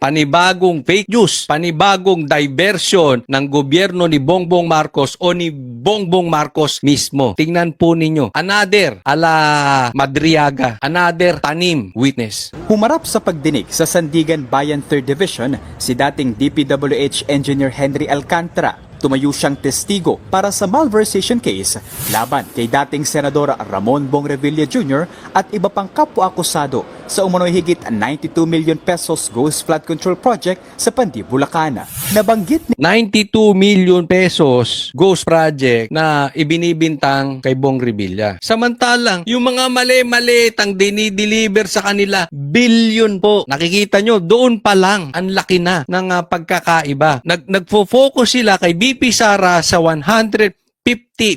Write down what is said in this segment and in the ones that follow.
panibagong fake news, panibagong diversion ng gobyerno ni Bongbong Marcos o ni Bongbong Marcos mismo. Tingnan po ninyo. Another ala Madriaga, another tanim witness. Humarap sa pagdinig sa Sandigan Bayan 3rd Division si dating DPWH Engineer Henry Alcantara. Tumayo siyang testigo para sa malversation case laban kay dating Senador Ramon Bong Revilla Jr. at iba pang kapwa-akusado sa umano'y higit 92 million pesos ghost flood control project sa Pandi, Bulacan. Nabanggit ni 92 million pesos ghost project na ibinibintang kay Bong Revilla. Samantalang, yung mga mali-malitang dinideliver sa kanila, billion po. Nakikita nyo, doon pa lang, ang laki na ng pagkakaiba. Nagfo-focus sila kay BP Sara sa 150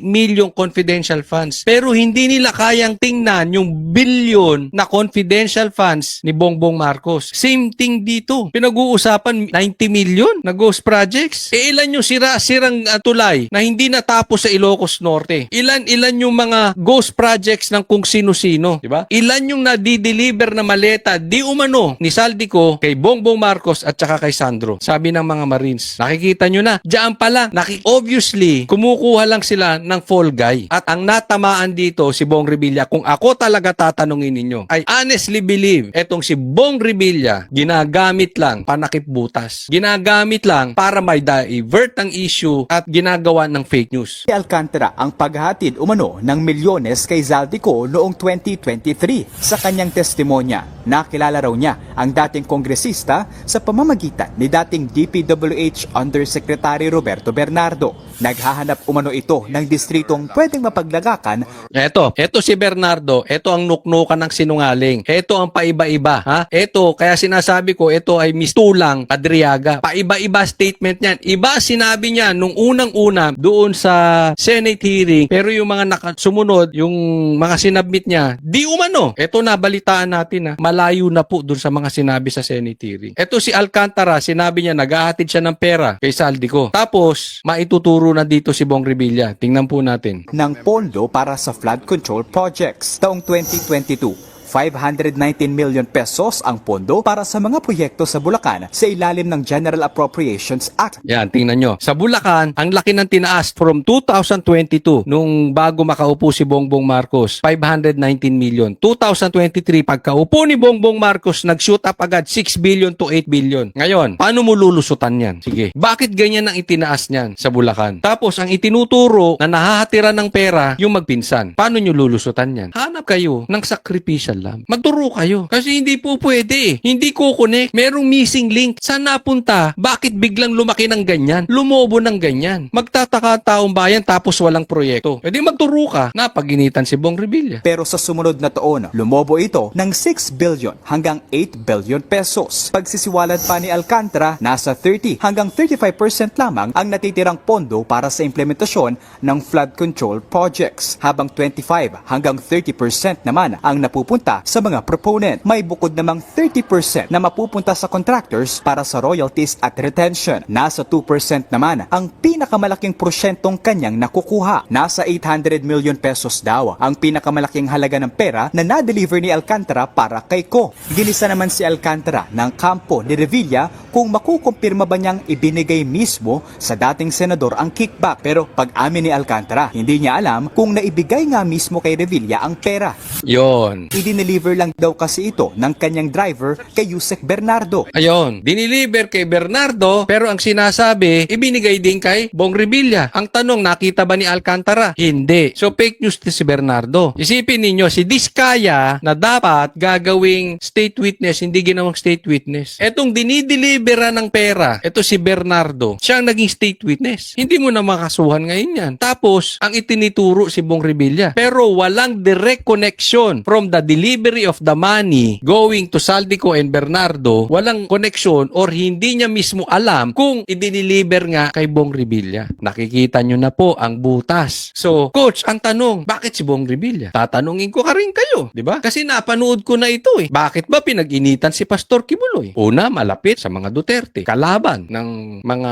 million confidential funds. Pero hindi nila kayang tingnan yung billion na confidential funds ni Bongbong Marcos. Same thing dito. Pinag-uusapan 90 million na ghost projects. Ilan yung sirang tulay na hindi natapos sa Ilocos Norte? Ilan yung mga ghost projects ng kung sino-sino? Diba? Ilan yung nadideliver na maleta di umano ni Saldico kay Bongbong Marcos at saka kay Sandro? Sabi ng mga Marines. Nakikita nyo na. Diyan pa lang. Obviously, kumukuha lang sila ng fall guy. At ang natamaan dito si Bong Revilla, kung ako talaga tatanungin ninyo, I honestly believe etong si Bong Revilla ginagamit lang panakip butas. Ginagamit lang para may divert ang issue at ginagawa ng fake news. Alcantara ang paghatid umano ng milyones kay Zaldico noong 2023. Sa kanyang testimonya, nakilala raw niya ang dating kongresista sa pamamagitan ni dating DPWH Undersecretary Roberto Bernardo. Naghahanap umano ito ng distritong pwedeng mapaglagakan. Eto si Bernardo, eto ang nuknukan ng sinungaling. Eto ang paiba-iba, ha? Eto, kaya sinasabi ko, eto ay mistulang Adriaga. Paiba-iba statement niyan. Iba sinabi niya nung unang-una doon sa Senate hearing, pero yung mga sumunod, yung mga sinabmit niya, di umano. Eto na, balitaan natin, ha? Malayo na po doon sa mga sinabi sa Senate hearing. Eto si Alcantara, sinabi niya, naghahatid siya ng pera kay Saldico. Tapos, maituturo na dito si Bong Revilla. Tingnan po natin. Ng pondo para sa flood control projects. Taong 2022, 519 million pesos ang pondo para sa mga proyekto sa Bulacan sa ilalim ng General Appropriations Act. Yan, tingnan nyo. Sa Bulacan, ang laki ng tinaas from 2022 nung bago makaupo si Bongbong Marcos, 519 million. 2023, pagkaupo ni Bongbong Marcos, nag-shoot up agad 6 billion to 8 billion. Ngayon, paano mo lulusutan yan? Sige. Bakit ganyan ang itinaas niyan sa Bulacan? Tapos, ang itinuturo na nahahatiran ng pera, yung magpinsan. Paano nyo lulusutan yan? Hanap kayo ng sacrificial lang. Magturo kayo. Kasi hindi po pwede eh. Hindi kukonek. Merong missing link. Saan napunta? Bakit biglang lumaki ng ganyan? Lumobo ng ganyan. Magtataka taong bayan tapos walang proyekto. E di magturo ka. Napaginitan si Bong Revilla. Pero sa sumunod na taon, lumobo ito ng 6 billion hanggang 8 billion pesos. Pagsisiwalat pa ni Alcantara, nasa 30 hanggang 35% lamang ang natitirang pondo para sa implementasyon ng flood control projects. Habang 25 hanggang 30% naman ang napupunta sa mga proponent. May bukod namang 30% na mapupunta sa contractors para sa royalties at retention. Nasa 2% naman ang pinakamalaking porsyentong kanyang nakukuha. Nasa 800 million pesos daw ang pinakamalaking halaga ng pera na na-deliver ni Alcantara para kay Ko. Ginisa naman si Alcantara ng kampo ni Revilla kung makukumpirma ba niyang ibinigay mismo sa dating senador ang kickback. Pero pag-amin ni Alcantara, hindi niya alam kung naibigay nga mismo kay Revilla ang pera. Yon. Dineliver lang daw kasi ito ng kanyang driver kay Yusek Bernardo. Ayon, diniliver kay Bernardo pero ang sinasabi, ibinigay din kay Bong Revilla. Ang tanong, nakita ba ni Alcantara? Hindi. So fake news si Bernardo. Isipin ninyo, si Diskaya na dapat gagawing state witness, hindi ginawang state witness. Etong dinideliveran ng pera, ito si Bernardo, siya ang naging state witness. Hindi mo na makasuhan ngayon yan. Tapos, ang itinituro si Bong Revilla. Pero walang direct connection from the delivery of the money going to Saldico and Bernardo, walang connection or hindi niya mismo alam kung i-deliver nga kay Bong Revilla. Nakikita nyo na po ang butas. So, coach, ang tanong, bakit si Bong Revilla? Tatanungin ko ka rin kayo, di ba? Kasi napanood ko na ito eh. Bakit ba pinag-initan si Pastor Kibuloy? Una, malapit sa mga Duterte, kalaban ng mga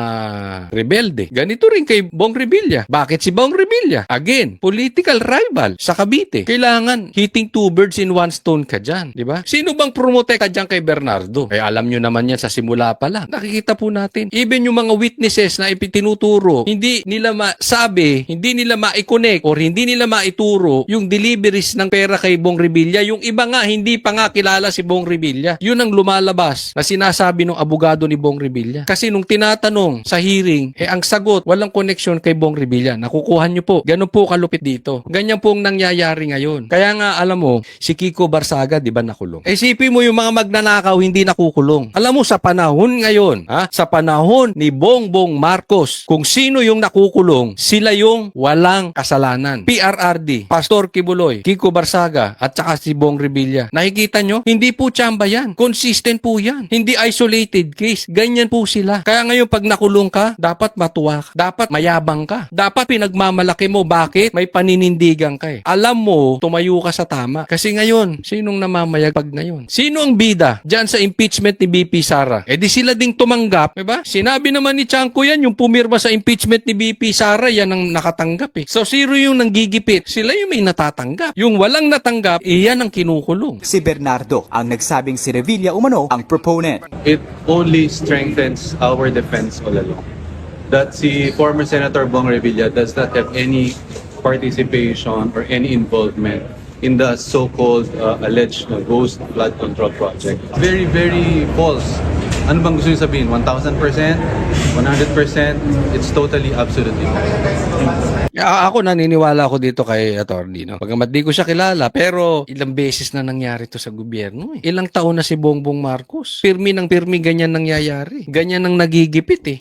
rebelde. Ganito rin kay Bong Revilla. Bakit si Bong Revilla? Again, political rival sa Cavite. Kailangan hitting two birds in one one stone ka dyan, di ba? Sino bang promote ka dyan kay Bernardo? Eh, alam nyo naman yan sa simula pa lang. Nakikita po natin. Even yung mga witnesses na ipitinuturo, hindi nila masabi, hindi nila ma-connect or hindi nila maituro yung deliveries ng pera kay Bong Revilla. Yung iba nga, hindi pa nga kilala si Bong Revilla. Yun ang lumalabas na sinasabi ng abogado ni Bong Revilla. Kasi nung tinatanong sa hearing, ang sagot, walang connection kay Bong Revilla. Nakukuha nyo po. Ganun po kalupit dito. Ganyan po ang nangyayari ngayon. Kaya nga, alam mo, si Kiko Barsaga, di ba nakulong? Isipin mo yung mga magnanakaw, hindi nakukulong. Alam mo, sa panahon ngayon, sa panahon ni Bongbong Marcos, kung sino yung nakukulong, sila yung walang kasalanan. PRRD, Pastor Kibuloy, Kiko Barsaga, at saka si Bong Revilla. Nakikita nyo? Hindi po tsamba yan. Consistent po yan. Hindi isolated case. Ganyan po sila. Kaya ngayon, pag nakulong ka, dapat matuwa ka. Dapat mayabang ka. Dapat pinagmamalaki mo. Bakit? May paninindigan ka eh. Alam mo, tumayo ka sa tama. Kasi ngayon, sinong namamayag pag ngayon? Sino ang bida dyan sa impeachment ni BP Sara? Eh di sila ding tumanggap, diba? Sinabi naman ni Chanco yan, yung pumirma sa impeachment ni BP Sara, yan ang nakatanggap eh. So, zero yung nanggigipit. Sila yung may natatanggap. Yung walang natanggap, yan ang kinukulong. Si Bernardo ang nagsabing si Revilla umano ang proponent. It only strengthens our defense all along. That si former Senator Bong Revilla does not have any participation or any involvement in the so-called alleged ghost flood control project. Very, very false. Ano bang gusto niyo sabihin? 1,000%? 100%? It's totally, absolutely false. Ako naniniwala ako dito kay Attorney, no? Pagamat di ko siya kilala, pero ilang beses na nangyari to sa gobyerno eh. Ilang taon na si Bongbong Marcos. Pirmi ng pirmi ganyan nangyayari. Ganyan ang nagigipit eh.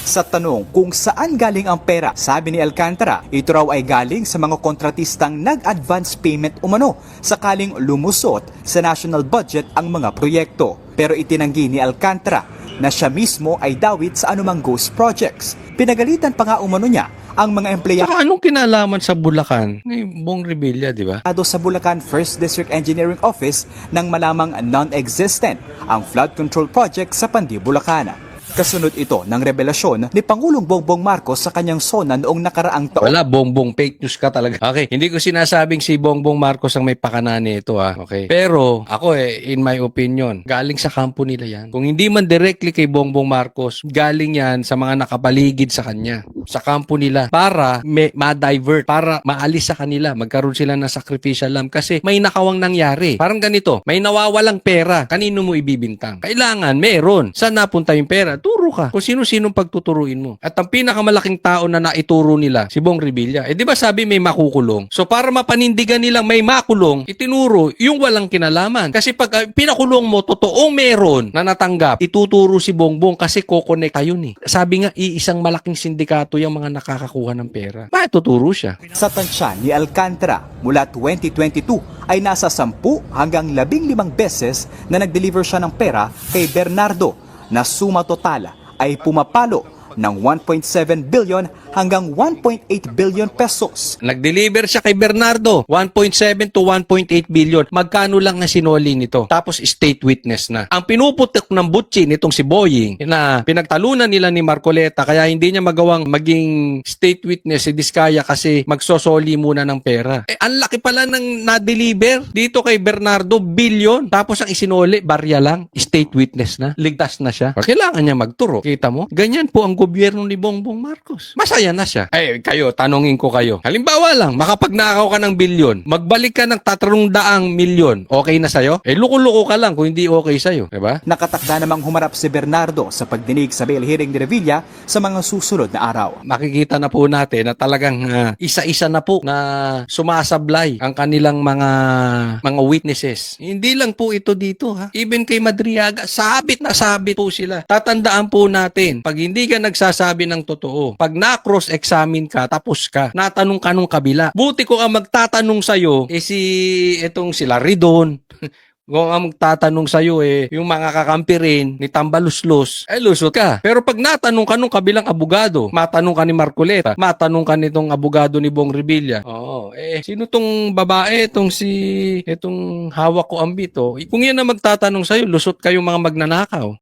Sa tanong kung saan galing ang pera, sabi ni Alcantara, ito raw ay galing sa mga kontratistang nag-advance payment umano sakaling lumusot sa national budget ang mga proyekto. Pero itinanggi ni Alcantara na siya mismo ay dawit sa anumang ghost projects. Pinagalitan pa nga umano niya ang mga empleyado Saka anong kinalaman sa Bulacan ni Bong Revilla, di ba? sa Bulacan 1st District Engineering Office nang malamang non-existent ang flood control project sa Pandi, Bulacan. Kasunod ito ng revelasyon ni Pangulong Bongbong Marcos sa kanyang SONA noong nakaraang taon. Wala, Bongbong, fake news ka talaga. Okay, hindi ko sinasabing si Bongbong Marcos ang may pakana nito okay. Pero ako in my opinion, galing sa kampo nila yan. Kung hindi man directly kay Bongbong Marcos, galing yan sa mga nakapaligid sa kanya. Sa kampo nila para ma-divert, para maalis sa kanila, magkaroon sila ng sacrificial lamb kasi may nakawang nangyari. Parang ganito, may nawawalang pera, kanino mo ibibintang? Kailangan meron. Saan napunta yung pera? Turo ka kung sino-sinong pagtuturuin mo. At ang pinakamalaking tao na naituro nila, si Bong Revilla. Di ba sabi may makukulong? So para mapanindigan nilang may makulong, itinuro yung walang kinalaman. Kasi pag pinakulong mo, totoong meron na natanggap, ituturo si Bongbong kasi kokonek kayo ni. Sabi nga, iisang malaking sindikato yung mga nakakakuha ng pera. Bakit tuturo siya? Sa tansya ni Alcantara, mula 2022 ay nasa 10 hanggang 15 beses na nag-deliver siya ng pera kay Bernardo na suma total ay pumapalo ng 1.7 billion hanggang 1.8 billion pesos. Nag-deliver siya kay Bernardo, 1.7 to 1.8 billion. Magkano lang na sinoli nito? Tapos state witness na. Ang pinuputok ng butchi nitong si Boying na pinagtalunan nila ni Marcoleta kaya hindi niya magawang maging state witness si Diskaya kasi magsosoli muna ng pera. Ang laki pala ng na-deliver dito kay Bernardo, billion. Tapos ang isinoli, barya lang, state witness na. Ligtas na siya. Kailangan niya magturo. Kita mo? Ganyan po ang gobyerno ni Bongbong Marcos. Masaya na siya. Kayo, tanongin ko kayo. Halimbawa lang, makapagnakaw ka ng bilyon, magbalik ka ng 300 milyon, okay na sa'yo? Luko-luko ka lang kung hindi okay sa'yo. Diba? Nakatakda namang humarap si Bernardo sa pagdinig sa bail hearing ni Revilla sa mga susunod na araw. Makikita na po natin na talagang isa-isa na po na sumasablay ang kanilang mga witnesses. Hindi lang po ito dito Even kay Madriaga, sabit na sabit po sila. Tatandaan po natin, pag hindi ka nagsasabi ng totoo, pag na-cross-examine ka, tapos ka, natanong ka nung kabila. Buti ko ang magtatanong sa'yo, itong sila Ridon, kung ang magtatanong sa'yo yung mga kakampi rin ni Tambaluslos, lusot ka. Pero pag natanong ka nung kabilang abogado, matanong ka ni Marcoleta, matanong ka nitong abogado ni Bong Revilla, sino tong babae, itong hawak ko ambito? Kung yan na magtatanong sa'yo, lusot kayong mga magnanakaw.